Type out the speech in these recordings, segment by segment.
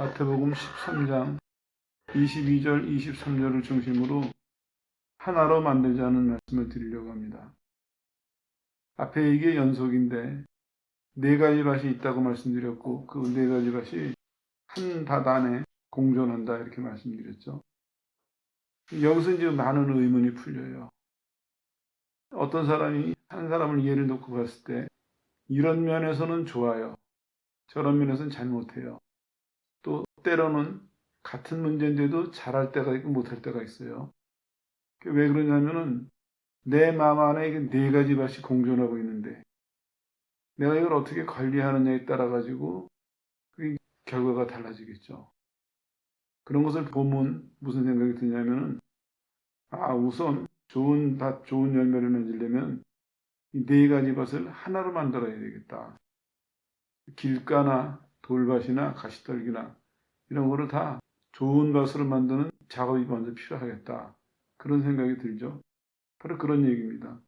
마태복음 13장 22절, 23절을 중심으로 하나로 만들자는 말씀을 드리려고 합니다. 앞에 이게 연속인데 네 가지 밭이 있다고 말씀드렸고 그 네 가지 밭이 한 밭 안에 공존한다 이렇게 말씀드렸죠. 여기서 이제 많은 의문이 풀려요. 어떤 사람이 한 사람을 예를 놓고 봤을 때 이런 면에서는 좋아요. 저런 면에서는 잘못해요. 또 때로는 같은 문제인데도 잘할 때가 있고 못할 때가 있어요. 왜 그러냐면은 내 마음 안에 이게 네 가지 밭이 공존하고 있는데 내가 이걸 어떻게 관리하느냐에 따라 가지고 그 결과가 달라지겠죠. 그런 것을 보면 무슨 생각이 드냐면은 우선 좋은 밭, 좋은 열매를 맺으려면 이 네 가지 밭을 하나로 만들어야 되겠다. 길가나 돌밭이나 가시떨기나 이런 거를 다 좋은 밭으로 만드는 작업이 먼저 필요하겠다. 그런 생각이 들죠. 바로 그런 얘기입니다.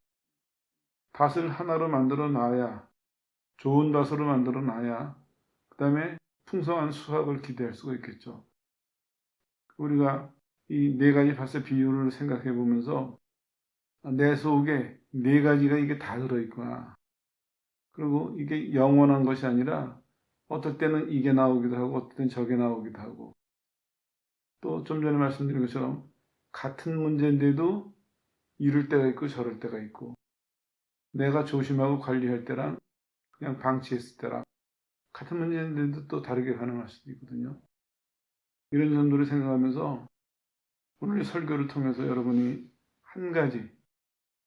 밭을 하나로 만들어 놔야, 좋은 밭으로 만들어 놔야 그 다음에 풍성한 수확을 기대할 수가 있겠죠. 우리가 이 네 가지 밭의 비유를 생각해 보면서 내 속에 네 가지가 이게 다 들어있구나. 그리고 이게 영원한 것이 아니라 어떨 때는 이게 나오기도 하고 어떨 때는 저게 나오기도 하고 또 좀 전에 말씀드린 것처럼 같은 문제인데도 이럴 때가 있고 저럴 때가 있고 내가 조심하고 관리할 때랑 그냥 방치했을 때랑 같은 문제인데도 또 다르게 반응할 수도 있거든요. 이런 점들을 생각하면서 오늘 설교를 통해서 여러분이 한 가지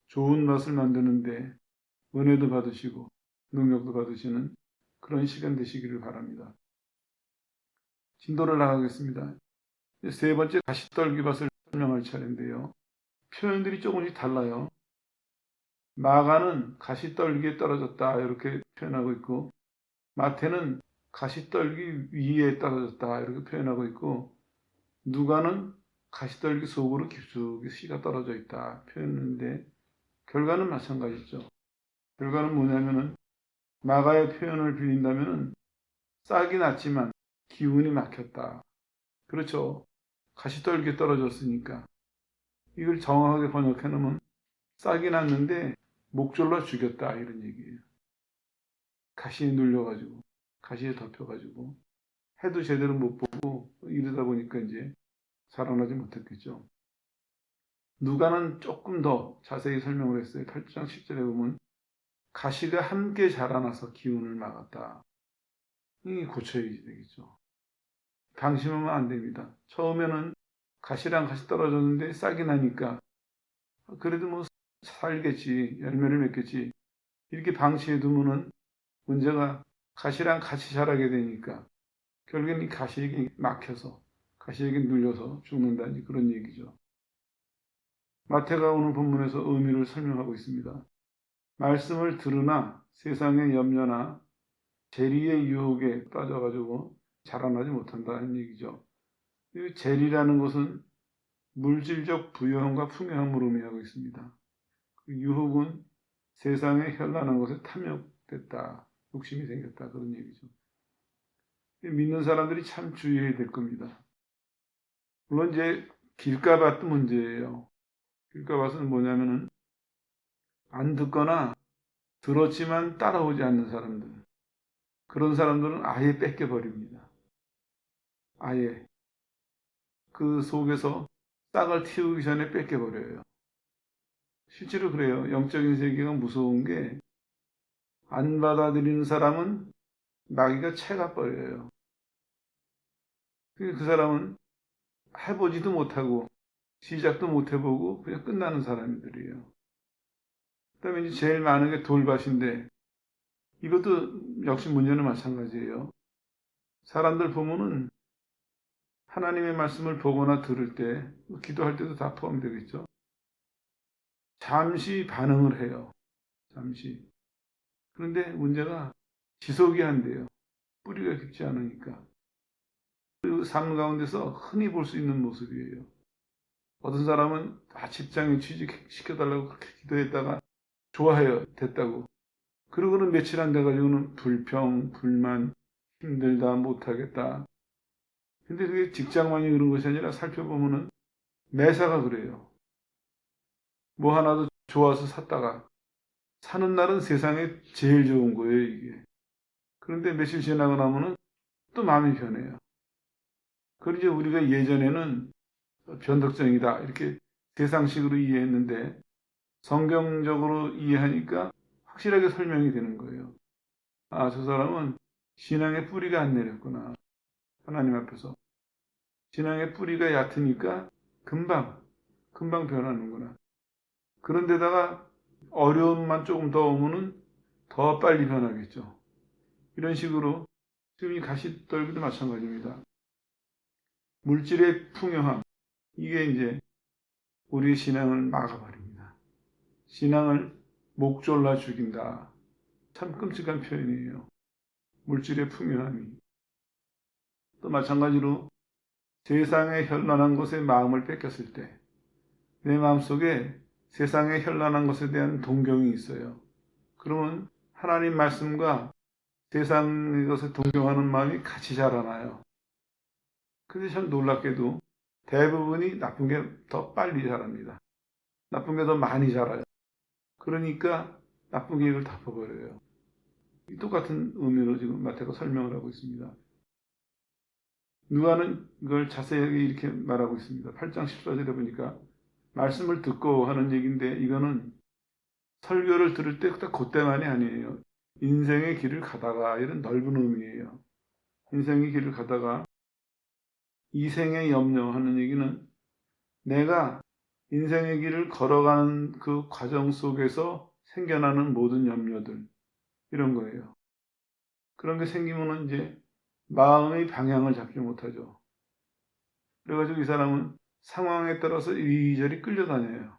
좋은 맛을 만드는데 은혜도 받으시고 능력도 받으시는 그런 시간 되시기를 바랍니다. 진도를 나가겠습니다. 세 번째 가시떨기밭을 설명할 차례인데요. 표현들이 조금씩 달라요. 마가는 가시떨기에 떨어졌다 이렇게 표현하고 있고 마태는 가시떨기 위에 떨어졌다 이렇게 표현하고 있고 누가는 가시떨기 속으로 깊숙이 씨가 떨어져 있다 표현했는데 결과는 마찬가지죠. 결과는 뭐냐면은 마가의 표현을 빌린다면은 싹이 났지만 기운이 막혔다. 그렇죠. 가시떨기에 떨어졌으니까 이걸 정확하게 번역해 놓으면 싹이 났는데 목졸라 죽였다 이런 얘기예요. 가시에 눌려가지고 가시에 덮여가지고 해도 제대로 못 보고 이러다 보니까 이제 살아나지 못했겠죠. 누가는 조금 더 자세히 설명을 했어요. 8장 10절에 보면 가시가 함께 자라나서 기운을 막았다. 이게 고쳐야 되겠죠. 방심하면 안 됩니다. 처음에는 가시랑 같이 떨어졌는데 싹이 나니까 그래도 뭐 살겠지, 열매를 맺겠지. 이렇게 방치해 두면은 문제가 가시랑 같이 자라게 되니까 결국엔 이 가시에게 막혀서 가시에게 눌려서 죽는다니 그런 얘기죠. 마태가 오늘 본문에서 의미를 설명하고 있습니다. 말씀을 들으나 세상의 염려나 재리의 유혹에 빠져가지고 자라나지 못한다는 얘기죠. 이 재리라는 것은 물질적 부유함과 풍요함을 의미하고 있습니다. 그 유혹은 세상의 현란한 것에 탐욕됐다, 욕심이 생겼다 그런 얘기죠. 믿는 사람들이 참 주의해야 될 겁니다. 물론 이제 길가밭도 문제예요. 길가밭은 뭐냐면은 안 듣거나 들었지만 따라오지 않는 사람들. 그런 사람들은 아예 뺏겨버립니다. 아예 그 속에서 싹을 틔우기 전에 뺏겨버려요. 실제로 그래요. 영적인 세계가 무서운 게 안 받아들이는 사람은 마귀가 채가 버려요. 그 사람은 해보지도 못하고 시작도 못 해보고 그냥 끝나는 사람들이에요. 그다음에 이제 제일 많은 게 돌밭인데 이것도 역시 문제는 마찬가지예요. 사람들 보면은 하나님의 말씀을 보거나 들을 때 기도할 때도 다 포함되겠죠. 잠시 반응을 해요. 잠시. 그런데 문제가 지속이 안 돼요. 뿌리가 깊지 않으니까. 그 삶 가운데서 흔히 볼 수 있는 모습이에요. 어떤 사람은 직장에 취직시켜달라고 그렇게 기도했다가 좋아해요. 됐다고. 그러고는 며칠 안 돼가지고는 불평, 불만, 힘들다, 못하겠다. 근데 그게 직장만이 그런 것이 아니라 살펴보면은 매사가 그래요. 뭐 하나도 좋아서 샀다가 사는 날은 세상에 제일 좋은 거예요, 이게. 그런데 며칠 지나고 나면은 또 마음이 변해요. 그러지 우리가 예전에는 변덕쟁이다 이렇게 세상식으로 이해했는데 성경적으로 이해하니까 확실하게 설명이 되는 거예요. 아, 저 사람은 신앙의 뿌리가 안 내렸구나. 하나님 앞에서. 신앙의 뿌리가 얕으니까 금방 변하는구나. 그런데다가 어려움만 조금 더 오면은 더 빨리 변하겠죠. 이런 식으로 지금 이 가시떨기도 마찬가지입니다. 물질의 풍요함, 이게 이제 우리의 신앙을 막아버립니다. 신앙을 목졸라 죽인다. 참 끔찍한 표현이에요. 물질의 풍요함이. 또 마찬가지로 세상의 현란한 것에 마음을 뺏겼을 때 내 마음속에 세상의 현란한 것에 대한 동경이 있어요. 그러면 하나님 말씀과 세상의 것에 동경하는 마음이 같이 자라나요. 근데 참 놀랍게도 대부분이 나쁜 게 더 빨리 자랍니다. 나쁜 게 더 많이 자라요. 그러니까 나쁜 계획을 덮어버려요. 똑같은 의미로 지금 마태가 설명을 하고 있습니다. 누가는 이걸 자세하게 이렇게 말하고 있습니다. 8장 14절에 보니까 말씀을 듣고 하는 얘기인데 이거는 설교를 들을 때 그때만이 아니에요. 인생의 길을 가다가 이런 넓은 의미예요. 인생의 길을 가다가 이생의 염려하는 얘기는 내가 인생의 길을 걸어가는 그 과정 속에서 생겨나는 모든 염려들 이런 거예요. 그런 게 생기면 이제 마음의 방향을 잡지 못하죠. 그래가지고 이 사람은 상황에 따라서 이리저리 끌려다녀요.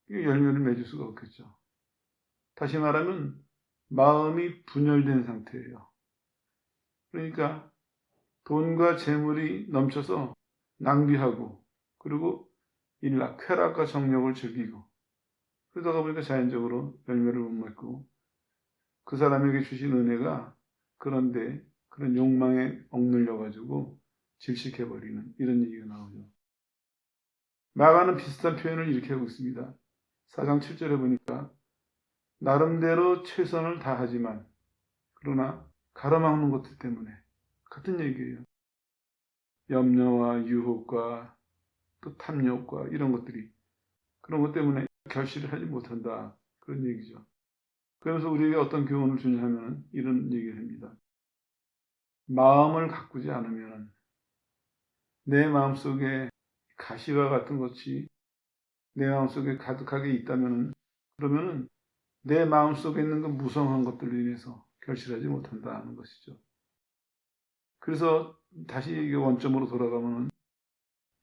이게 열매를 맺을 수가 없겠죠. 다시 말하면 마음이 분열된 상태예요. 그러니까 돈과 재물이 넘쳐서 낭비하고 그리고 일락, 쾌락과 정욕을 즐기고 그러다가 보니까 자연적으로 열매를 못 맺고 그 사람에게 주신 은혜가 그런데 그런 욕망에 억눌려 가지고 질식해버리는 이런 얘기가 나오죠. 마가는 비슷한 표현을 이렇게 하고 있습니다. 4장 7절에 보니까 나름대로 최선을 다하지만 그러나 가로막는 것들 때문에 같은 얘기예요. 염려와 유혹과 또 탐욕과 이런 것들이 그런 것 때문에 결실을 하지 못한다. 그런 얘기죠. 그래서 우리에게 어떤 교훈을 주냐 하면 이런 얘기를 합니다. 마음을 가꾸지 않으면 내 마음속에 가시와 같은 것이 내 마음속에 가득하게 있다면 그러면은 내 마음속에 있는 그 무성한 것들로 인해서 결실하지 못한다는 것이죠. 그래서 다시 이게 원점으로 돌아가면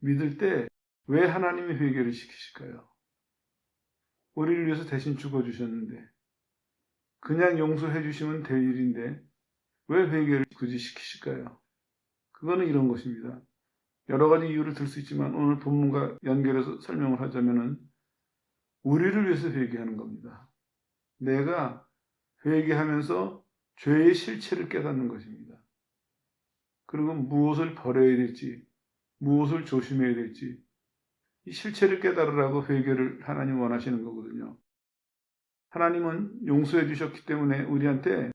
믿을 때 왜 하나님이 회개를 시키실까요? 우리를 위해서 대신 죽어주셨는데 그냥 용서해 주시면 될 일인데 왜 회개를 굳이 시키실까요? 그거는 이런 것입니다. 여러 가지 이유를 들 수 있지만 오늘 본문과 연결해서 설명을 하자면은 우리를 위해서 회개하는 겁니다. 내가 회개하면서 죄의 실체를 깨닫는 것입니다. 그리고 무엇을 버려야 될지, 무엇을 조심해야 될지 이 실체를 깨달으라고 회개를 하나님 원하시는 거거든요. 하나님은 용서해 주셨기 때문에 우리한테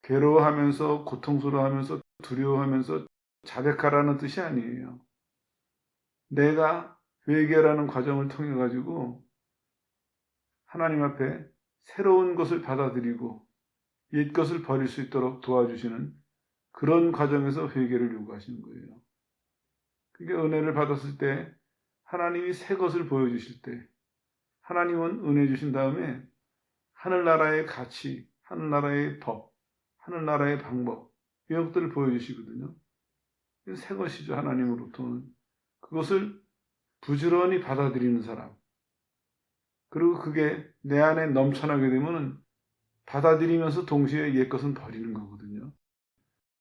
괴로워하면서 고통스러워하면서 두려워하면서 자백하라는 뜻이 아니에요. 내가 회개라는 과정을 통해 가지고 하나님 앞에 새로운 것을 받아들이고 옛 것을 버릴 수 있도록 도와주시는 그런 과정에서 회개를 요구하시는 거예요. 그러니까 은혜를 받았을 때 하나님이 새 것을 보여주실 때 하나님은 은혜 주신 다음에 하늘나라의 가치, 하늘나라의 법, 하늘나라의 방법 이런 것들을 보여주시거든요. 새 것이죠. 하나님으로부터는. 그것을 부지런히 받아들이는 사람. 그리고 그게 내 안에 넘쳐나게 되면 받아들이면서 동시에 옛 것은 버리는 거거든요.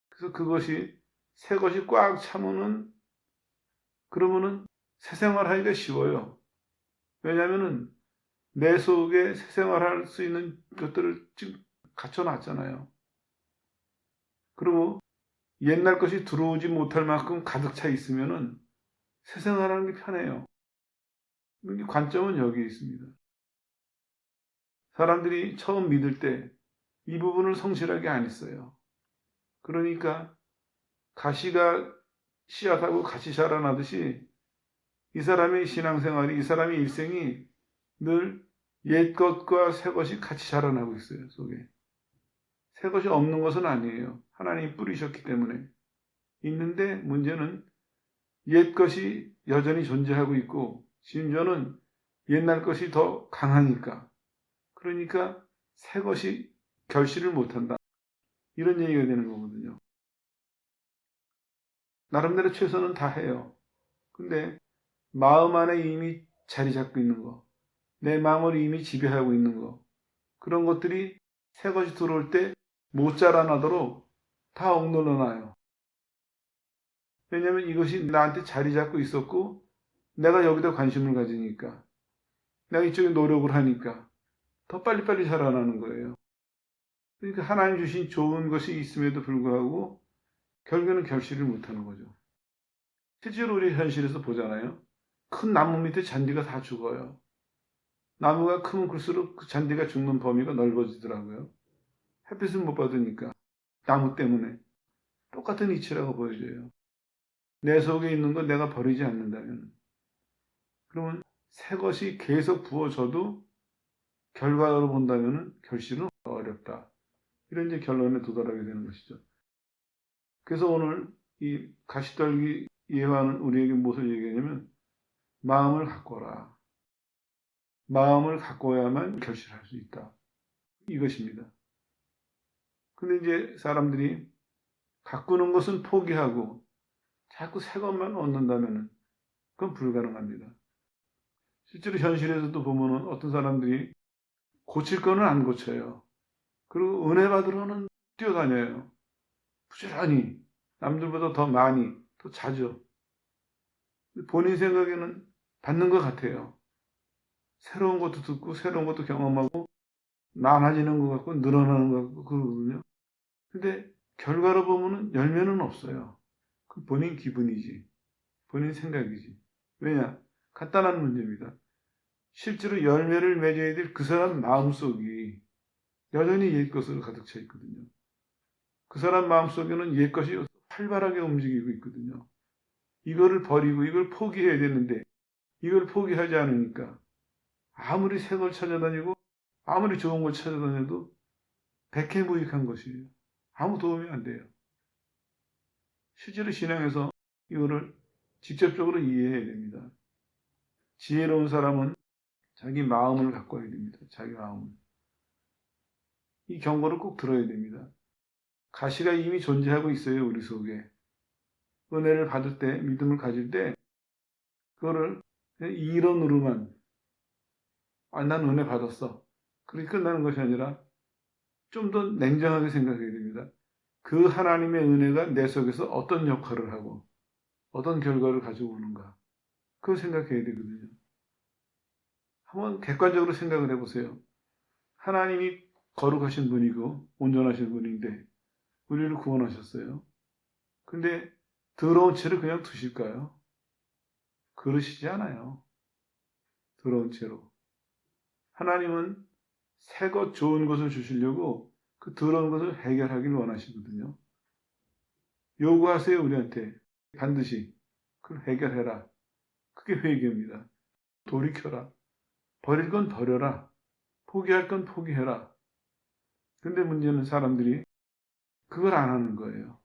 그래서 그것이 새 것이 꽉 차면은 그러면은 새 생활하기가 쉬워요. 왜냐하면은 내 속에 새 생활할 수 있는 것들을 지금 갖춰놨잖아요. 그리고 옛날 것이 들어오지 못할 만큼 가득 차 있으면은 새 생활하는 게 편해요. 관점은 여기에 있습니다. 사람들이 처음 믿을 때 이 부분을 성실하게 안 했어요. 그러니까 가시가 씨앗하고 같이 자라나듯이 이 사람의 신앙생활이, 이 사람의 일생이 늘 옛것과 새것이 같이 자라나고 있어요, 속에. 새것이 없는 것은 아니에요. 하나님이 뿌리셨기 때문에. 있는데 문제는 옛것이 여전히 존재하고 있고, 심지어는 옛날 것이 더 강하니까. 그러니까 새것이 결실을 못한다. 이런 얘기가 되는 거거든요. 나름대로 최선은 다 해요. 근데 마음 안에 이미 자리 잡고 있는 거, 내 마음을 이미 지배하고 있는 거, 그런 것들이 새 것이 들어올 때 못 자라나도록 다 억눌러 놔요. 왜냐하면 이것이 나한테 자리 잡고 있었고 내가 여기다 관심을 가지니까, 내가 이쪽에 노력을 하니까 더 빨리빨리 자라나는 거예요. 그러니까 하나님 주신 좋은 것이 있음에도 불구하고 결국에는 결실을 못하는 거죠. 실제로 우리 현실에서 보잖아요. 큰 나무 밑에 잔디가 다 죽어요. 나무가 크면 클수록 그 잔디가 죽는 범위가 넓어지더라고요. 햇빛을 못 받으니까. 나무 때문에. 똑같은 이치라고 보여져요. 내 속에 있는 거 내가 버리지 않는다면. 그러면 새 것이 계속 부어져도 결과로 본다면 결실은 어렵다. 이런 이제 결론에 도달하게 되는 것이죠. 그래서 오늘 이 가시떨기 예화는 우리에게 무엇을 얘기하냐면 마음을 가꿔라. 마음을 가꿔야만 결실할 수 있다. 이것입니다. 근데 이제 사람들이 가꾸는 것은 포기하고 자꾸 새 것만 얻는다면 그건 불가능합니다. 실제로 현실에서도 보면은 어떤 사람들이 고칠 거는 안 고쳐요. 그리고 은혜 받으러는 뛰어다녀요. 부지런히 남들보다 더 많이, 더 자주. 본인 생각에는 받는 것 같아요. 새로운 것도 듣고 새로운 것도 경험하고 많아지는 것 같고 늘어나는 것 같고 그러거든요. 근데 결과로 보면은 열매는 없어요. 그 본인 기분이지. 본인 생각이지. 왜냐? 간단한 문제입니다. 실제로 열매를 맺어야 될 그 사람 마음속이 여전히 옛것으로 가득 차 있거든요. 그 사람 마음속에는 옛것이 활발하게 움직이고 있거든요. 이거를 버리고 이걸 포기해야 되는데 이걸 포기하지 않으니까 아무리 새 걸 찾아다니고 아무리 좋은 걸 찾아다녀도 백해무익한 것이에요. 아무 도움이 안 돼요. 실제로 신앙에서 이거를 직접적으로 이해해야 됩니다. 지혜로운 사람은 자기 마음을 가꿔야 됩니다. 자기 마음을. 이 경고를 꼭 들어야 됩니다. 가시가 이미 존재하고 있어요. 우리 속에. 은혜를 받을 때, 믿음을 가질 때 그거를 이론으로만 난 은혜 받았어. 그렇게 끝나는 것이 아니라 좀 더 냉정하게 생각해야 됩니다. 그 하나님의 은혜가 내 속에서 어떤 역할을 하고 어떤 결과를 가지고 오는가. 그걸 생각해야 되거든요. 한번 객관적으로 생각을 해보세요. 하나님이 거룩하신 분이고 온전하신 분인데 우리를 구원하셨어요. 근데 더러운 채를 그냥 두실까요? 그러시지 않아요. 더러운 채로. 하나님은 새 것, 좋은 것을 주시려고 그 더러운 것을 해결하길 원하시거든요. 요구하세요, 우리한테. 반드시. 그걸 해결해라. 그게 회개입니다. 돌이켜라. 버릴 건 버려라. 포기할 건 포기해라. 근데 문제는 사람들이 그걸 안 하는 거예요.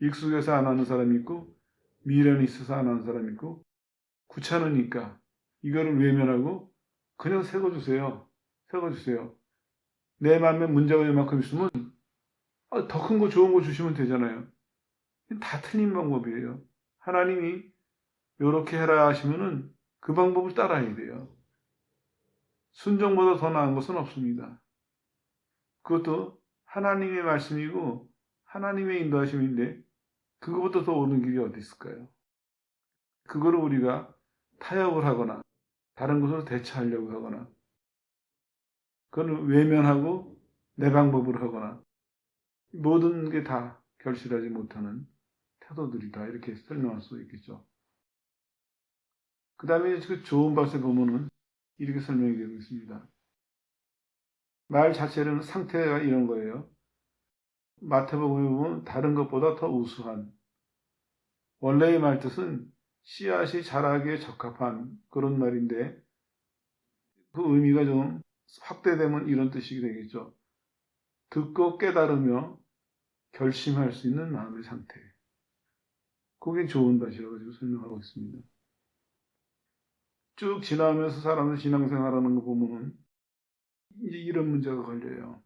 익숙해서 안 하는 사람이 있고, 미련이 있어서 안 하는 사람이 있고, 귀찮으니까 이거를 외면하고 그냥 새거 주세요. 새거 주세요. 내 마음에 문제가 이만큼 있으면 더 큰 거 좋은 거 주시면 되잖아요. 다 틀린 방법이에요. 하나님이 이렇게 해라 하시면은 그 방법을 따라야 돼요. 순종보다 더 나은 것은 없습니다. 그것도 하나님의 말씀이고 하나님의 인도하심인데 그거보다 더 옳은 길이 어디 있을까요? 그거를 우리가 타협을 하거나 다른 것으로 대처하려고 하거나 그걸 외면하고 내 방법으로 하거나 모든 게 다 결실하지 못하는 태도들이다. 이렇게 설명할 수 있겠죠. 그 다음에 그 좋은 밭에 보면은 이렇게 설명이 되고 있습니다. 말 자체는 상태가 이런 거예요. 마태복음에 보면 다른 것보다 더 우수한, 원래의 말 뜻은 씨앗이 자라기에 적합한 그런 말인데 그 의미가 좀 확대되면 이런 뜻이 되겠죠. 듣고 깨달으며 결심할 수 있는 마음의 상태. 그게 좋은 밭이라고 설명하고 있습니다. 쭉 지나면서 사람들 신앙생활하는 거 보면 이제 이런 문제가 걸려요.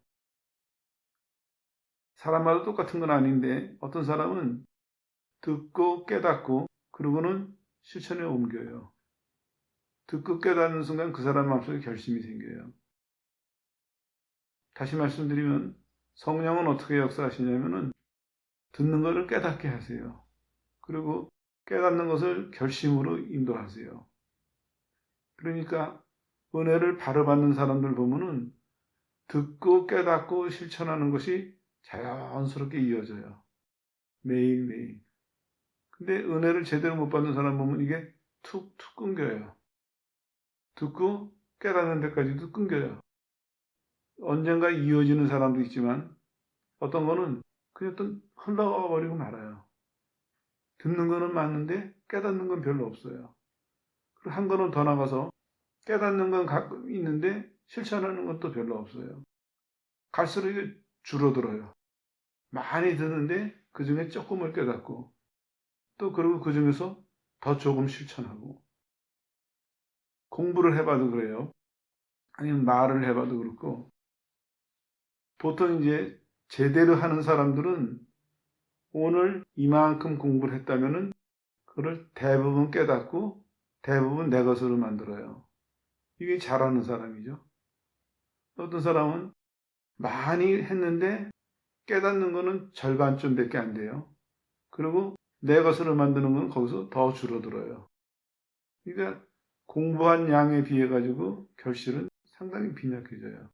사람마다 똑같은 건 아닌데 어떤 사람은 듣고 깨닫고 그러고는 실천에 옮겨요. 듣고 깨닫는 순간 그 사람 마음속에 결심이 생겨요. 다시 말씀드리면 성령은 어떻게 역사하시냐면은 듣는 것을 깨닫게 하세요. 그리고 깨닫는 것을 결심으로 인도하세요. 그러니까 은혜를 바로 받는 사람들 보면은 듣고 깨닫고 실천하는 것이 자연스럽게 이어져요. 매일매일. 근데 은혜를 제대로 못 받는 사람 보면 이게 툭툭 끊겨요. 듣고 깨닫는 데까지도 끊겨요. 언젠가 이어지는 사람도 있지만 어떤 거는 그냥 또 흘러가 버리고 말아요. 듣는 거는 맞는데 깨닫는 건 별로 없어요. 그리고 한 걸음 더 나가서 깨닫는 건 가끔 있는데 실천하는 건 또 별로 없어요. 갈수록 이게 줄어들어요. 많이 듣는데 그 중에 조금을 깨닫고 또 그리고 그 중에서 더 조금 실천하고 공부를 해봐도 그래요. 아니면 말을 해봐도 그렇고 보통 이제 제대로 하는 사람들은 오늘 이만큼 공부를 했다면은 그걸 대부분 깨닫고 대부분 내 것으로 만들어요. 이게 잘하는 사람이죠. 어떤 사람은 많이 했는데 깨닫는 거는 절반쯤밖에 안 돼요. 그리고 내 것으로 만드는 건 거기서 더 줄어들어요. 그러니까 공부한 양에 비해 가지고 결실은 상당히 빈약해져요.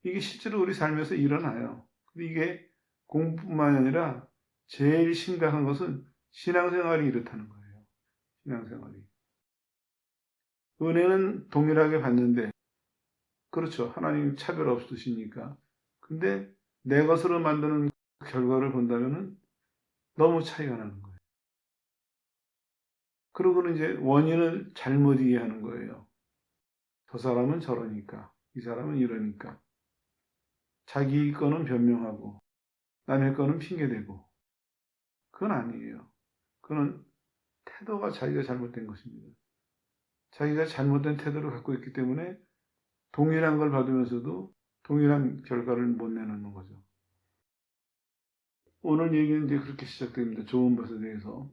이게 실제로 우리 삶에서 일어나요. 이게 공부뿐만 아니라 제일 심각한 것은 신앙생활이 이렇다는 거예요. 신앙생활이. 은혜는 동일하게 받는데, 그렇죠. 하나님 차별 없으시니까. 근데 내 것으로 만드는 결과를 본다면은 너무 차이가 나는 거예요. 그러고는 이제 원인을 잘못 이해하는 거예요. 저 사람은 저러니까, 이 사람은 이러니까. 자기 거는 변명하고, 남의 거는 핑계대고. 그건 아니에요. 그건 태도가 자기가 잘못된 것입니다. 자기가 잘못된 태도를 갖고 있기 때문에 동일한 걸 받으면서도 동일한 결과를 못 내놓는 거죠. 오늘 얘기는 이제 그렇게 시작됩니다. 좋은 것에 대해서.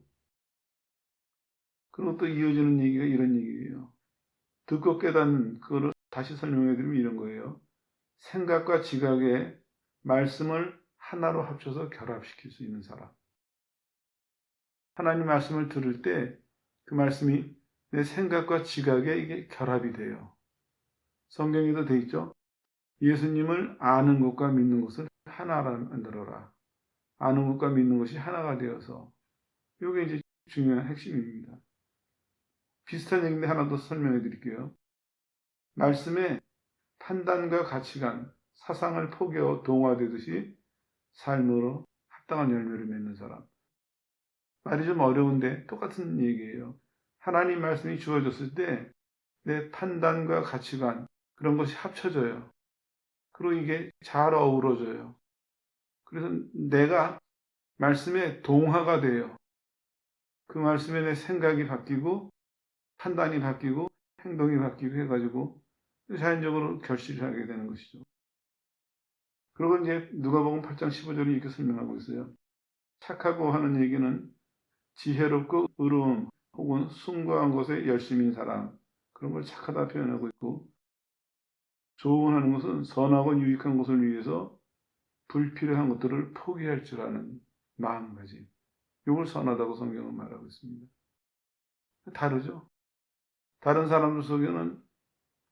그리고 또 이어지는 얘기가 이런 얘기예요. 듣고 깨닫는 그거를 다시 설명해 드리면 이런 거예요. 생각과 지각의 말씀을 하나로 합쳐서 결합시킬 수 있는 사람. 하나님 말씀을 들을 때 그 말씀이 내 생각과 지각에 이게 결합이 돼요. 성경에도 돼 있죠. 예수님을 아는 것과 믿는 것을 하나로 만들어라. 아는 것과 믿는 것이 하나가 되어서 이게 이제 중요한 핵심입니다. 비슷한 얘기인데 하나 더 설명해 드릴게요. 말씀에 판단과 가치관, 사상을 포기하고 동화되듯이 삶으로 합당한 열매를 맺는 사람. 말이 좀 어려운데 똑같은 얘기예요. 하나님 말씀이 주어졌을 때 내 판단과 가치관 그런 것이 합쳐져요. 그리고 이게 잘 어우러져요. 그래서 내가 말씀에 동화가 돼요. 그 말씀에 내 생각이 바뀌고 판단이 바뀌고 행동이 바뀌고 해가지고 자연적으로 결실을 하게 되는 것이죠. 그리고 이제 누가복음 8장 15절이 이렇게 설명하고 있어요. 착하고 하는 얘기는 지혜롭고 의로움 혹은 숭고한 것에 열심인 사람 그런 걸 착하다 표현하고 있고 조언하는 것은 선하고 유익한 것을 위해서 불필요한 것들을 포기할 줄 아는 마음가짐. 이걸 선하다고 성경은 말하고 있습니다. 다르죠? 다른 사람들 속에는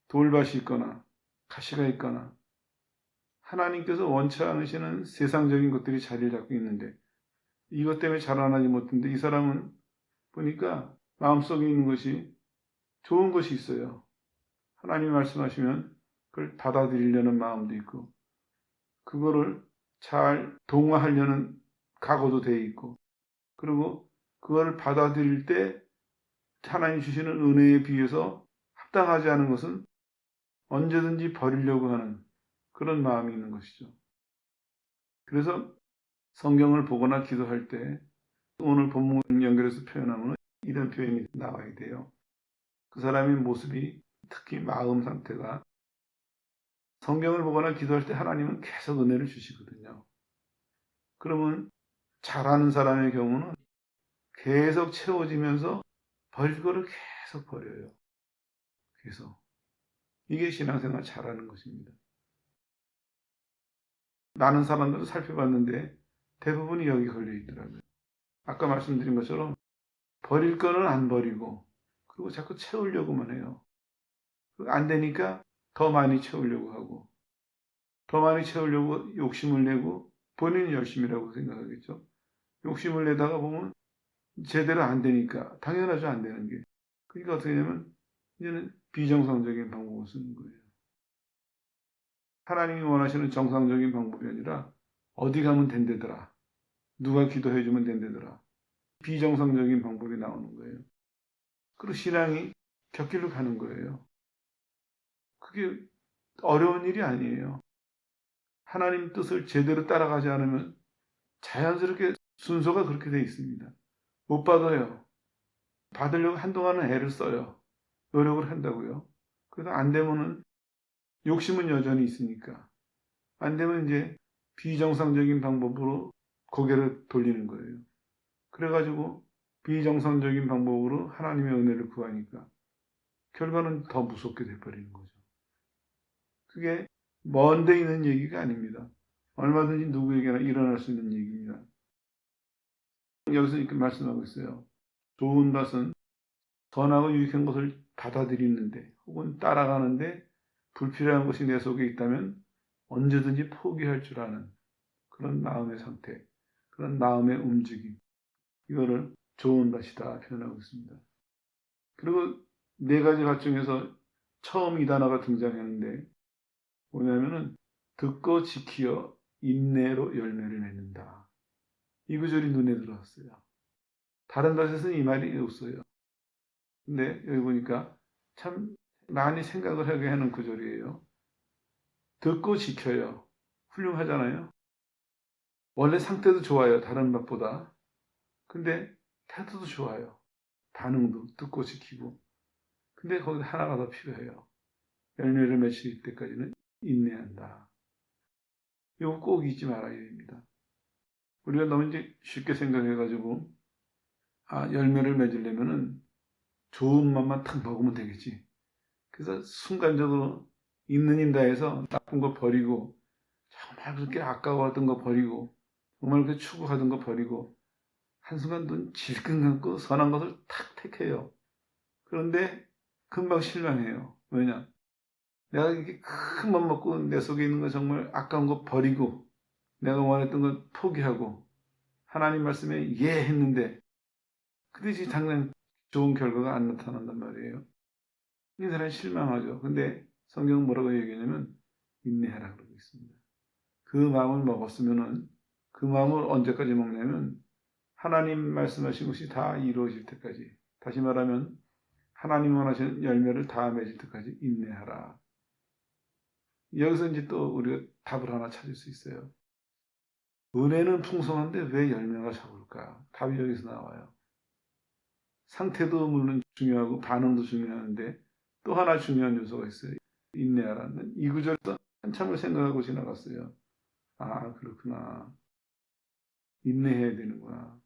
돌밭이 있거나 가시가 있거나 하나님께서 원치 않으시는 세상적인 것들이 자리를 잡고 있는데 이것 때문에 자라나지 못했는데 이 사람은 보니까 마음속에 있는 것이 좋은 것이 있어요. 하나님이 말씀하시면 그걸 받아들이려는 마음도 있고 그거를 잘 동화하려는 각오도 돼 있고 그리고 그걸 받아들일 때 하나님 주시는 은혜에 비해서 합당하지 않은 것은 언제든지 버리려고 하는 그런 마음이 있는 것이죠. 그래서 성경을 보거나 기도할 때 오늘 본문 연결해서 표현하면 이런 표현이 나와야 돼요. 그 사람의 모습이 특히 마음 상태가 성경을 보거나 기도할 때 하나님은 계속 은혜를 주시거든요. 그러면 잘하는 사람의 경우는 계속 채워지면서 버릴 거를 계속 버려요. 그래서 이게 신앙생활 잘하는 것입니다. 많은 사람들도 살펴봤는데 대부분이 여기 걸려 있더라고요. 아까 말씀드린 것처럼 버릴 거는 안 버리고 그리고 자꾸 채우려고만 해요. 안 되니까 더 많이 채우려고 하고 더 많이 채우려고 욕심을 내고 본인이 열심이라고 생각하겠죠. 욕심을 내다가 보면 제대로 안 되니까 당연하죠. 안 되는 게. 그러니까 어떻게 되냐면 이제는 비정상적인 방법을 쓰는 거예요. 하나님이 원하시는 정상적인 방법이 아니라 어디 가면 된대더라. 누가 기도해주면 된대더라. 비정상적인 방법이 나오는 거예요. 그리고 신앙이 곁길로 가는 거예요. 그게 어려운 일이 아니에요. 하나님 뜻을 제대로 따라가지 않으면 자연스럽게 순서가 그렇게 돼 있습니다. 못 받아요. 받으려고 한동안은 애를 써요. 노력을 한다고요. 그래서 안 되면은 욕심은 여전히 있으니까 안 되면 이제 비정상적인 방법으로 고개를 돌리는 거예요. 그래가지고 비정상적인 방법으로 하나님의 은혜를 구하니까 결과는 더 무섭게 돼버리는 거죠. 그게 먼데 있는 얘기가 아닙니다. 얼마든지 누구에게나 일어날 수 있는 얘기입니다. 여기서 이렇게 말씀하고 있어요. 좋은 밭은 선하고 유익한 것을 받아들이는데 혹은 따라가는데 불필요한 것이 내 속에 있다면 언제든지 포기할 줄 아는 그런 마음의 상태, 그런 마음의 움직임, 이거를 좋은 밭이다 표현하고 있습니다. 그리고 네 가지 밭 중에서 처음 이 단어가 등장했는데 뭐냐면은 듣고 지키어 인내로 열매를 맺는다. 이 구절이 눈에 들어왔어요. 다른 밭에서는 이 말이 없어요. 근데 여기 보니까 참 많이 생각을 하게 하는 구절이에요. 듣고 지켜요. 훌륭하잖아요. 원래 상태도 좋아요. 다른 밭보다. 근데 태도도 좋아요. 반응도 듣고 지키고. 근데 거기 하나가 더 필요해요. 열매를 맺힐 때까지는 인내한다. 이거 꼭 잊지 말아야 됩니다. 우리가 너무 이제 쉽게 생각해가지고 열매를 맺으려면은 좋은 맛만 탁 먹으면 되겠지. 그래서 순간적으로 있는 힘 다해서 나쁜 거 버리고 정말 그렇게 아까워하던 거 버리고 정말 그렇게 추구하던 거 버리고 한순간 눈 질끈 감고 선한 것을 탁 택해요. 그런데 금방 실망해요. 왜냐? 내가 이렇게 큰 맘 먹고 내 속에 있는 거 정말 아까운 거 버리고 내가 원했던 건 포기하고 하나님 말씀에 예 했는데 그 대신 당장 좋은 결과가 안 나타난단 말이에요. 이 사람이 실망하죠. 근데 성경은 뭐라고 얘기하냐면 인내하라 그러고 있습니다. 그 마음을 먹었으면은 그 마음을 언제까지 먹냐면 하나님 말씀하신 것이 다 이루어질 때까지. 다시 말하면 하나님 원하시는 열매를 다 맺을 때까지 인내하라. 여기서 이제 또 우리가 답을 하나 찾을 수 있어요. 은혜는 풍성한데 왜 열매가 적을까? 답이 여기서 나와요. 상태도 물론 중요하고 반응도 중요한데 또 하나 중요한 요소가 있어요. 인내하라는 이 구절도 한참을 생각하고 지나갔어요. 아, 그렇구나. 인내해야 되는구나.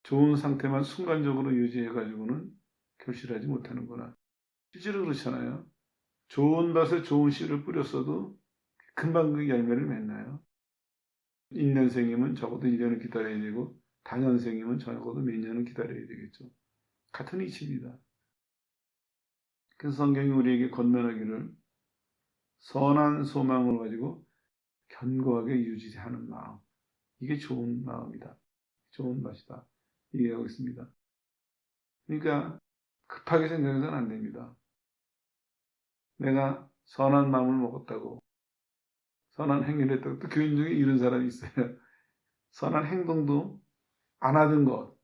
좋은 상태만 순간적으로 유지해가지고는 결실하지 못하는구나. 실제로 그렇잖아요. 좋은 밭에 좋은 씨를 뿌렸어도 금방 그 열매를 맺나요? 1년생이면 적어도 1년을 기다려야 되고 다년생이면 적어도 몇 년을 기다려야 되겠죠. 같은 이치입니다. 그래서 성경이 우리에게 권면하기를 선한 소망을 가지고 견고하게 유지하는 마음. 이게 좋은 마음이다. 좋은 맛이다. 얘기하고 있습니다. 그러니까 급하게 생각해서는 안 됩니다. 내가 선한 마음을 먹었다고, 선한 행위를 했다고, 또 교인 중에 이런 사람이 있어요. 선한 행동도 안 하던 것,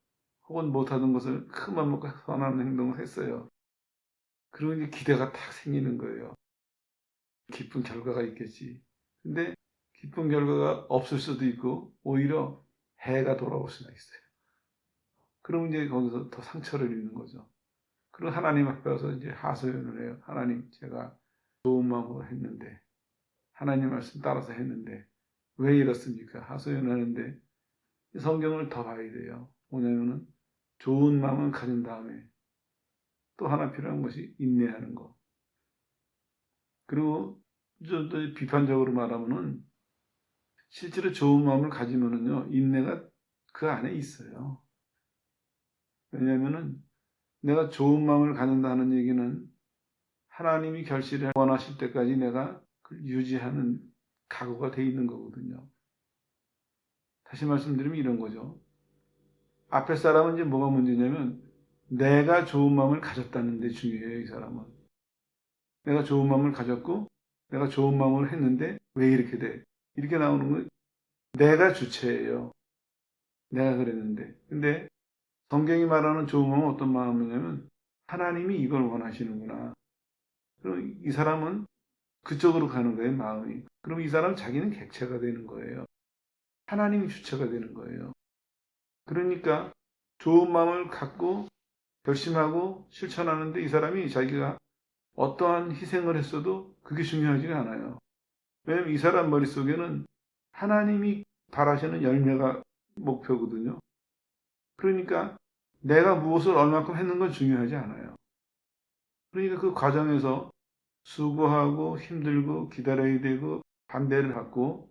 혹은 못 하던 것을 큰 맘 먹고 선한 행동을 했어요. 그리고 이제 기대가 탁 생기는 거예요. 기쁜 결과가 있겠지. 근데 기쁜 결과가 없을 수도 있고, 오히려 해가 돌아올 수가 있어요. 그럼 이제 거기서 더 상처를 입는 거죠. 그리고 하나님 앞에 와서 이제 하소연을 해요. 하나님, 제가 좋은 마음으로 했는데, 하나님 말씀 따라서 했는데, 왜 이렇습니까? 하소연하는데, 성경을 더 봐야 돼요. 뭐냐면은, 좋은 마음을 가진 다음에, 또 하나 필요한 것이 인내하는 거. 그리고 좀 더 비판적으로 말하면은, 실제로 좋은 마음을 가지면은요, 인내가 그 안에 있어요. 왜냐면은, 내가 좋은 마음을 갖는다는 얘기는 하나님이 결실을 원하실 때까지 내가 유지하는 각오가 돼 있는 거거든요. 다시 말씀드리면 이런 거죠. 앞에 사람은 이제 뭐가 문제냐면 내가 좋은 마음을 가졌다는 데 중요해요, 이 사람은. 내가 좋은 마음을 가졌고 내가 좋은 마음을 했는데 왜 이렇게 돼? 이렇게 나오는 건 내가 주체예요. 내가 그랬는데. 근데 성경이 말하는 좋은 마음은 어떤 마음이냐면 하나님이 이걸 원하시는구나. 그럼 이 사람은 그쪽으로 가는 거예요, 마음이. 그럼 이 사람은 자기는 객체가 되는 거예요. 하나님이 주체가 되는 거예요. 그러니까 좋은 마음을 갖고 결심하고 실천하는데 이 사람이 자기가 어떠한 희생을 했어도 그게 중요하지가 않아요. 왜냐하면 이 사람 머릿속에는 하나님이 바라시는 열매가 목표거든요. 그러니까 내가 무엇을 얼마큼 했는 건 중요하지 않아요. 그러니까 그 과정에서 수고하고 힘들고 기다려야 되고 반대를 받고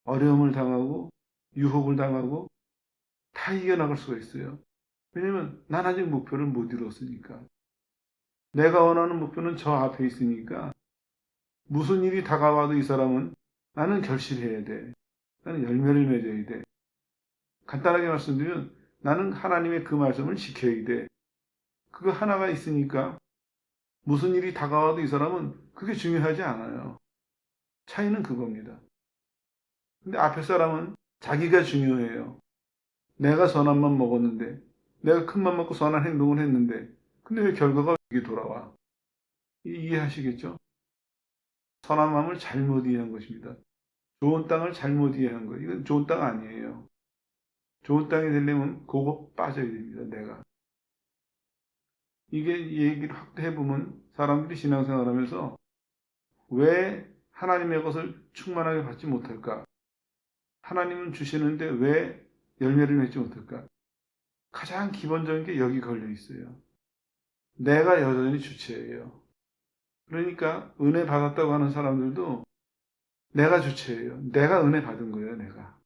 어려움을 당하고 유혹을 당하고 다 이겨나갈 수가 있어요. 왜냐면 난 아직 목표를 못 이뤘으니까. 내가 원하는 목표는 저 앞에 있으니까 무슨 일이 다가와도 이 사람은 나는 결실해야 돼. 나는 열매를 맺어야 돼. 간단하게 말씀드리면 나는 하나님의 그 말씀을 지켜야 돼. 그거 하나가 있으니까 무슨 일이 다가와도 이 사람은 그게 중요하지 않아요. 차이는 그겁니다. 근데 앞에 사람은 자기가 중요해요. 내가 선한 맘 먹었는데, 내가 큰 맘 먹고 선한 행동을 했는데, 근데 왜 결과가 이게 돌아와? 이해하시겠죠? 선한 마음을 잘못 이해한 것입니다. 좋은 땅을 잘못 이해한 거예요. 이건 좋은 땅 아니에요. 좋은 땅이 되려면 그거 빠져야 됩니다. 내가. 이게 얘기를 확대해보면 사람들이 신앙생활하면서 왜 하나님의 것을 충만하게 받지 못할까? 하나님은 주시는데 왜 열매를 맺지 못할까? 가장 기본적인 게 여기 걸려 있어요. 내가 여전히 주체예요. 그러니까 은혜 받았다고 하는 사람들도 내가 주체예요. 내가 은혜 받은 거예요, 내가.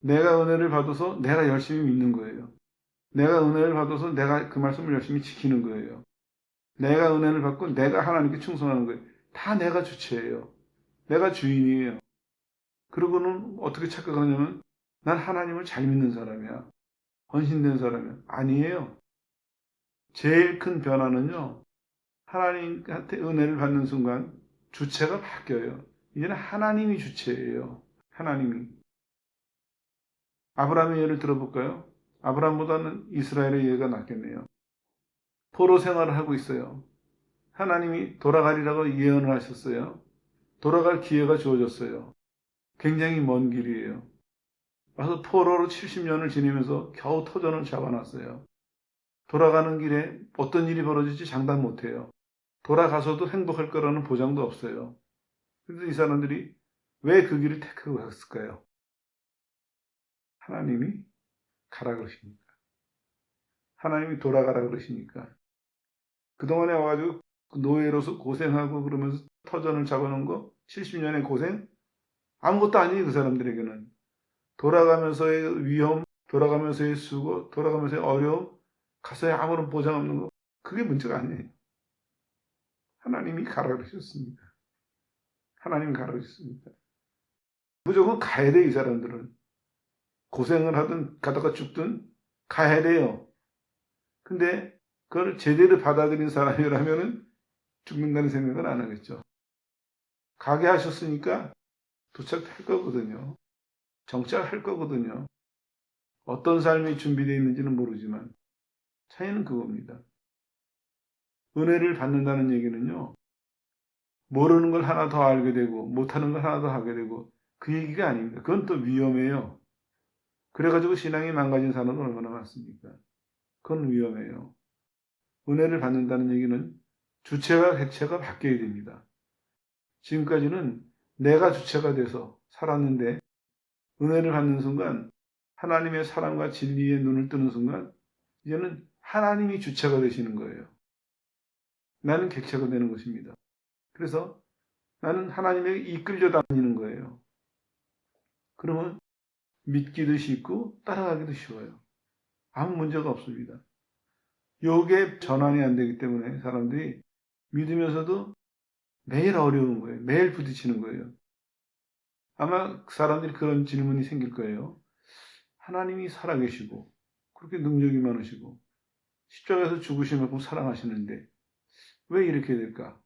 내가 은혜를 받아서 내가 열심히 믿는 거예요. 내가 은혜를 받아서 내가 그 말씀을 열심히 지키는 거예요. 내가 은혜를 받고 내가 하나님께 충성하는 거예요. 다 내가 주체예요. 내가 주인이에요. 그러고는 어떻게 착각하냐면 난 하나님을 잘 믿는 사람이야. 헌신된 사람이야. 아니에요. 제일 큰 변화는요. 하나님한테 은혜를 받는 순간 주체가 바뀌어요. 이제는 하나님이 주체예요. 하나님이. 아브라함의 예를 들어볼까요? 아브라함보다는 이스라엘의 예가 낫겠네요. 포로 생활을 하고 있어요. 하나님이 돌아가리라고 예언을 하셨어요. 돌아갈 기회가 주어졌어요. 굉장히 먼 길이에요. 와서 포로로 70년을 지내면서 겨우 터전을 잡아놨어요. 돌아가는 길에 어떤 일이 벌어질지 장담 못해요. 돌아가서도 행복할 거라는 보장도 없어요. 그래서 이 사람들이 왜 그 길을 택하고 갔을까요? 하나님이 가라 그러시니까. 하나님이 돌아가라 그러시니까. 그동안에 와가지고 노예로서 고생하고 그러면서 터전을 잡아놓은 거 70년의 고생? 아무것도 아니에요, 그 사람들에게는. 돌아가면서의 위험, 돌아가면서의 수고, 돌아가면서의 어려움, 가서야 아무런 보장 없는 거. 그게 문제가 아니에요. 하나님이 가라 그러셨습니다. 하나님 가르쳤습니다. 무조건 가야 돼, 이 사람들은. 고생을 하든 가다가 죽든 가야 돼요. 근데 그걸 제대로 받아들인 사람이라면은 죽는다는 생각을 안 하겠죠. 가게 하셨으니까 도착할 거거든요. 정착할 거거든요. 어떤 삶이 준비되어 있는지는 모르지만 차이는 그겁니다. 은혜를 받는다는 얘기는요. 모르는 걸 하나 더 알게 되고 못하는 걸 하나 더 하게 되고 그 얘기가 아닙니다. 그건 또 위험해요. 그래가지고 신앙이 망가진 사람은 얼마나 많습니까? 그건 위험해요. 은혜를 받는다는 얘기는 주체와 객체가 바뀌어야 됩니다. 지금까지는 내가 주체가 돼서 살았는데 은혜를 받는 순간 하나님의 사랑과 진리에 눈을 뜨는 순간 이제는 하나님이 주체가 되시는 거예요. 나는 객체가 되는 것입니다. 그래서 나는 하나님에게 이끌려 다니는 거예요. 그러면 믿기도 쉽고 따라가기도 쉬워요. 아무 문제가 없습니다. 요게 전환이 안 되기 때문에 사람들이 믿으면서도 매일 어려운 거예요. 매일 부딪히는 거예요. 아마 사람들이 그런 질문이 생길 거예요. 하나님이 살아계시고 그렇게 능력이 많으시고 십자가에서 죽으신 만큼 사랑하시는데 왜 이렇게 될까?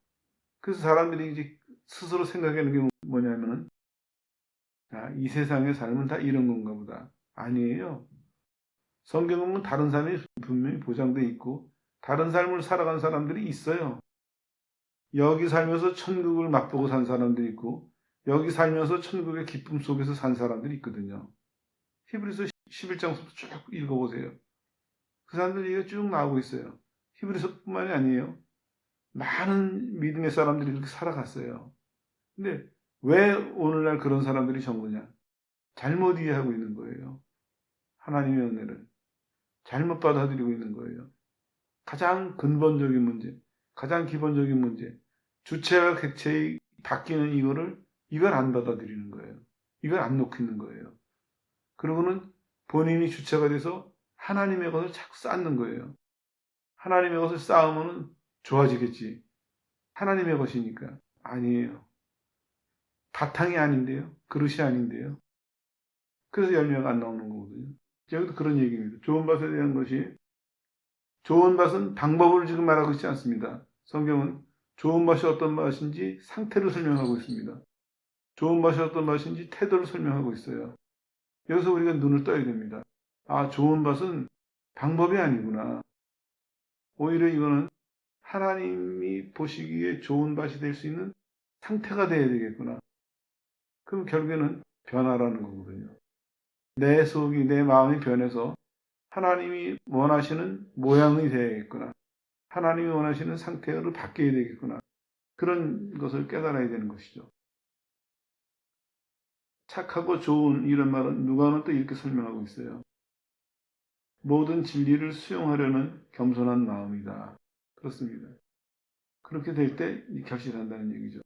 그래서 사람들이 이제 스스로 생각하는 게 뭐냐면은 이 세상의 삶은 다 이런 건가 보다. 아니에요. 성경은 보면 다른 삶이 분명히 보장돼 있고 다른 삶을 살아간 사람들이 있어요. 여기 살면서 천국을 맛보고 산 사람들이 있고 여기 살면서 천국의 기쁨 속에서 산 사람들이 있거든요. 히브리서 11장부터 쭉 읽어보세요. 그 사람들 얘기가 쭉 나오고 있어요. 히브리서뿐만이 아니에요. 많은 믿음의 사람들이 그렇게 살아갔어요. 근데 왜 오늘날 그런 사람들이 전부냐? 잘못 이해하고 있는 거예요. 하나님의 은혜를. 잘못 받아들이고 있는 거예요. 가장 근본적인 문제, 가장 기본적인 문제, 주체와 객체의 바뀌는 이걸 안 받아들이는 거예요. 이걸 안 놓고 있는 거예요. 그러고는 본인이 주체가 돼서 하나님의 것을 자꾸 쌓는 거예요. 하나님의 것을 쌓으면 좋아지겠지. 하나님의 것이니까. 아니에요. 바탕이 아닌데요. 그릇이 아닌데요. 그래서 열매가 안 나오는 거거든요. 여기도 그런 얘기입니다. 좋은 밭에 대한 것이 좋은 밭은 방법을 지금 말하고 있지 않습니다. 성경은 좋은 밭이 어떤 밭인지 상태를 설명하고 있습니다. 좋은 밭이 어떤 밭인지 태도를 설명하고 있어요. 여기서 우리가 눈을 떠야 됩니다. 좋은 밭은 방법이 아니구나. 오히려 이거는 하나님이 보시기에 좋은 밭이 될 수 있는 상태가 되어야 되겠구나. 그럼 결국에는 변화라는 거거든요. 내 속이, 내 마음이 변해서 하나님이 원하시는 모양이 되어야겠구나. 하나님이 원하시는 상태로 바뀌어야 되겠구나. 그런 것을 깨달아야 되는 것이죠. 착하고 좋은 이런 말은 누가는 또 이렇게 설명하고 있어요. 모든 진리를 수용하려는 겸손한 마음이다. 그렇습니다. 그렇게 될 때 결실한다는 얘기죠.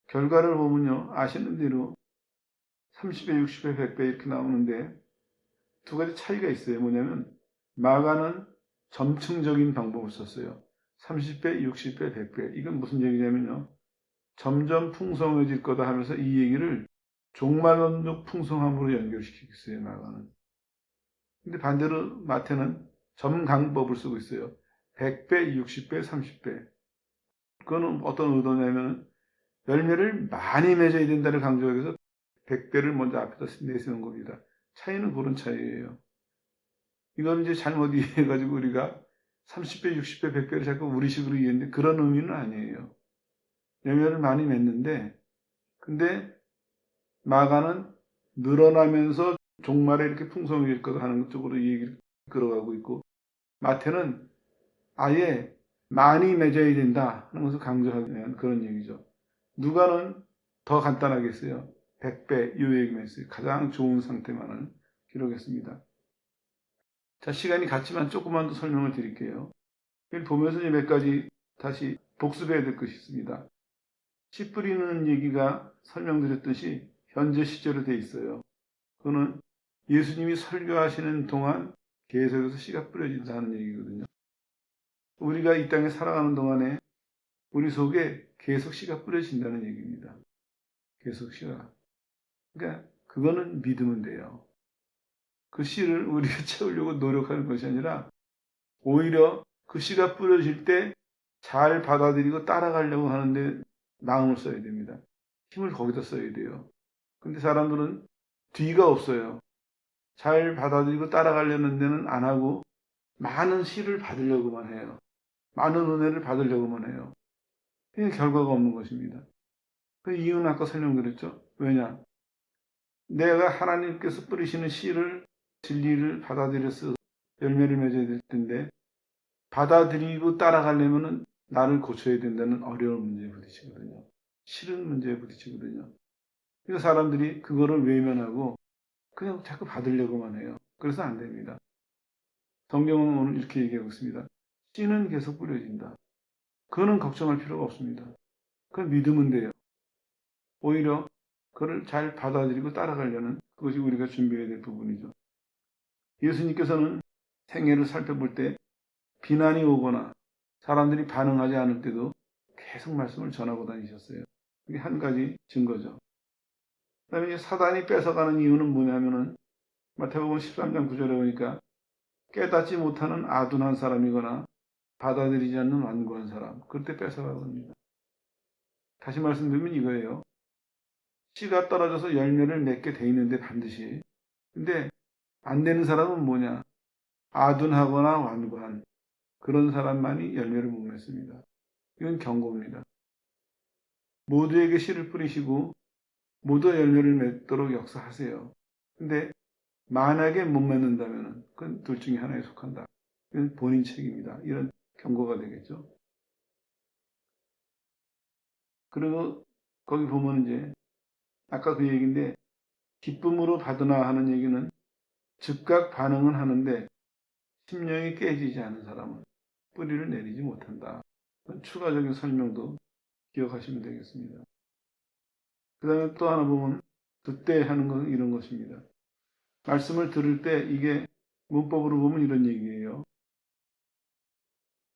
결과를 보면요. 아시는 대로 30배, 60배, 100배 이렇게 나오는데 두 가지 차이가 있어요. 뭐냐면 마가는 점층적인 방법을 썼어요. 30배, 60배, 100배. 이건 무슨 얘기냐면요. 점점 풍성해질 거다 하면서 이 얘기를 종말론적 풍성함으로 연결시키고 있어요. 마가는. 근데 반대로 마태는 점강법을 쓰고 있어요. 100배, 60배, 30배. 그거는 어떤 의도냐면 열매를 많이 맺어야 된다를 강조하기 위해서 100배를 먼저 앞에다 내세운 겁니다. 차이는 그런 차이예요. 이건 이제 잘못 이해해가지고 우리가 30배, 60배, 100배를 자꾸 우리식으로 이해했는데 그런 의미는 아니에요. 열매를 많이 맺는데 근데 마가는 늘어나면서 종말에 이렇게 풍성해질 거다 하는 쪽으로 이 얘기를 끌어가고 있고 마태는 아예 많이 맺어야 된다 하는 것을 강조하는 그런 얘기죠. 누가는 더 간단하게 했어요. 100배 이 얘기만 했어요. 가장 좋은 상태만을 기록했습니다. 자, 시간이 갔지만 조금만 더 설명을 드릴게요. 여기 보면서 몇 가지 다시 복습해야 될 것이 있습니다. 씨 뿌리는 얘기가 설명드렸듯이 현재 시제로 돼 있어요. 그거는 예수님이 설교하시는 동안 계속해서 씨가 뿌려진다는 얘기거든요. 우리가 이 땅에 살아가는 동안에 우리 속에 계속 씨가 뿌려진다는 얘기입니다. 계속 씨가. 그러니까 그거는 믿으면 돼요. 그 씨를 우리가 채우려고 노력하는 것이 아니라 오히려 그 씨가 뿌려질 때 잘 받아들이고 따라가려고 하는데 마음을 써야 됩니다. 힘을 거기다 써야 돼요. 근데 사람들은 뒤가 없어요. 잘 받아들이고 따라가려는 데는 안 하고 많은 씨를 받으려고만 해요. 많은 은혜를 받으려고만 해요. 그게 결과가 없는 것입니다. 그 이유는 아까 설명드렸죠. 왜냐? 내가 하나님께서 뿌리시는 씨를 진리를 받아들여서 열매를 맺어야 될 텐데 받아들이고 따라가려면은 나를 고쳐야 된다는 어려운 문제에 부딪히거든요. 싫은 문제에 부딪히거든요. 그래서 사람들이 그거를 외면하고 그냥 자꾸 받으려고만 해요. 그래서 안 됩니다. 성경은 오늘 이렇게 얘기하고 있습니다. 씨는 계속 뿌려진다. 그거는 걱정할 필요가 없습니다. 그건 믿으면 돼요. 오히려 그걸 잘 받아들이고 따라가려는 그것이 우리가 준비해야 될 부분이죠. 예수님께서는 생애를 살펴볼 때 비난이 오거나 사람들이 반응하지 않을 때도 계속 말씀을 전하고 다니셨어요. 그게 한 가지 증거죠. 그 다음에 사단이 뺏어가는 이유는 뭐냐면은 마태복음 13장 9절에 보니까 깨닫지 못하는 아둔한 사람이거나 받아들이지 않는 완고한 사람, 그때 뺏어가겁니다. 다시 말씀드리면 이거예요. 씨가 떨어져서 열매를 맺게 돼 있는데 반드시. 근데 안 되는 사람은 뭐냐? 아둔하거나 완고한 그런 사람만이 열매를 못 맺습니다. 이건 경고입니다. 모두에게 씨를 뿌리시고 모두 열매를 맺도록 역사하세요. 근데 만약에 못 맺는다면 그건 둘 중에 하나에 속한다. 이건 본인 책임이다. 이런 경고가 되겠죠. 그리고 거기 보면 이제 아까 그 얘기인데 기쁨으로 받으나 하는 얘기는 즉각 반응은 하는데 심령이 깨지지 않은 사람은 뿌리를 내리지 못한다. 추가적인 설명도 기억하시면 되겠습니다. 그 다음에 또 하나 보면 그때 하는 것은 이런 것입니다. 말씀을 들을 때 이게 문법으로 보면 이런 얘기예요.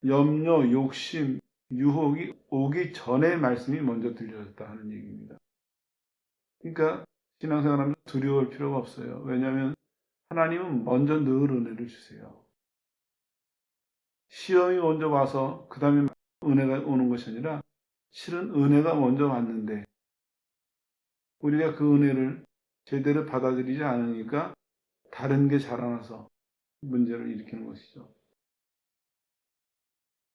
염려, 욕심, 유혹이 오기 전에 말씀이 먼저 들려졌다 하는 얘기입니다. 그러니까 신앙생활하면 두려울 필요가 없어요. 왜냐하면 하나님은 먼저 늘 은혜를 주세요. 시험이 먼저 와서 그 다음에 은혜가 오는 것이 아니라 실은 은혜가 먼저 왔는데 우리가 그 은혜를 제대로 받아들이지 않으니까 다른 게 자라나서 문제를 일으키는 것이죠.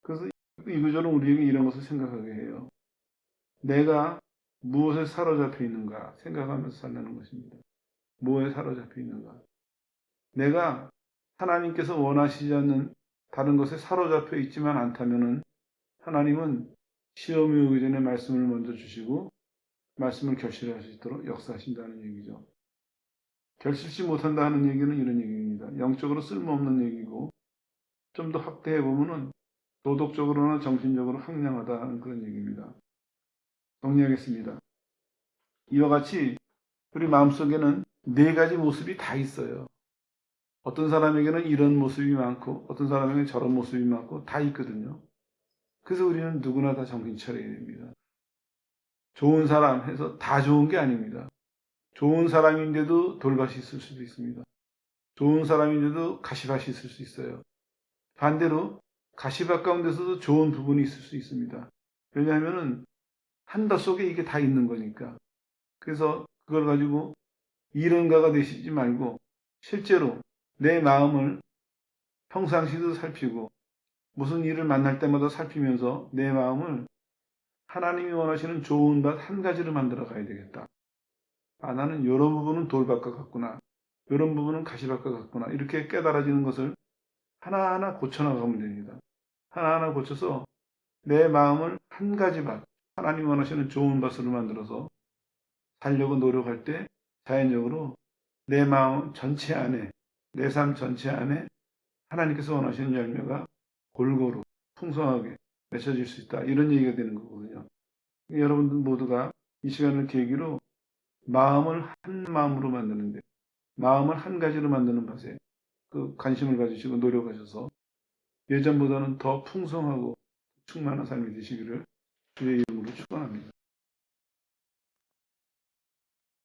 그래서 이거저런 우리에게 이런 것을 생각하게 해요. 내가 무엇에 사로잡혀 있는가 생각하면서 살라는 것입니다. 뭐에 사로잡혀 있는가. 내가 하나님께서 원하시지 않는 다른 것에 사로잡혀 있지만 않다면은 하나님은 시험이 오기 전에 말씀을 먼저 주시고 말씀을 결실할 수 있도록 역사하신다는 얘기죠. 결실치 못한다 하는 얘기는 이런 얘기입니다. 영적으로 쓸모없는 얘기고 좀 더 확대해 보면은 도덕적으로나 정신적으로 황량하다 하는 그런 얘기입니다. 정리하겠습니다. 이와 같이 우리 마음속에는 네 가지 모습이 다 있어요. 어떤 사람에게는 이런 모습이 많고 어떤 사람에게는 저런 모습이 많고 다 있거든요. 그래서 우리는 누구나 다 정신 차려야 됩니다. 좋은 사람 해서 다 좋은 게 아닙니다. 좋은 사람인데도 돌밭이 있을 수도 있습니다. 좋은 사람인데도 가시밭이 있을 수 있어요. 반대로 가시밭 가운데서도 좋은 부분이 있을 수 있습니다. 왜냐하면 한밭 속에 이게 다 있는 거니까. 그래서 그걸 가지고 이런가가 되시지 말고 실제로 내 마음을 평상시도 살피고 무슨 일을 만날 때마다 살피면서 내 마음을 하나님이 원하시는 좋은 밭 한 가지를 만들어 가야 되겠다. 아, 나는 이런 부분은 돌밭과 같구나. 이런 부분은 가시밭과 같구나. 이렇게 깨달아지는 것을 하나하나 고쳐나가면 됩니다. 하나하나 고쳐서 내 마음을 한 가지 밭, 하나님 원하시는 좋은 밭으로 만들어서 살려고 노력할 때 자연적으로 내 마음 전체 안에, 내 삶 전체 안에 하나님께서 원하시는 열매가 골고루 풍성하게 맺혀질 수 있다. 이런 얘기가 되는 거거든요. 여러분들 모두가 이 시간을 계기로 마음을 한 마음으로 만드는데 마음을 한 가지로 만드는 것에 그 관심을 가지시고 노력하셔서 예전보다는 더 풍성하고 충만한 삶이 되시기를 주의 이름으로 축원합니다.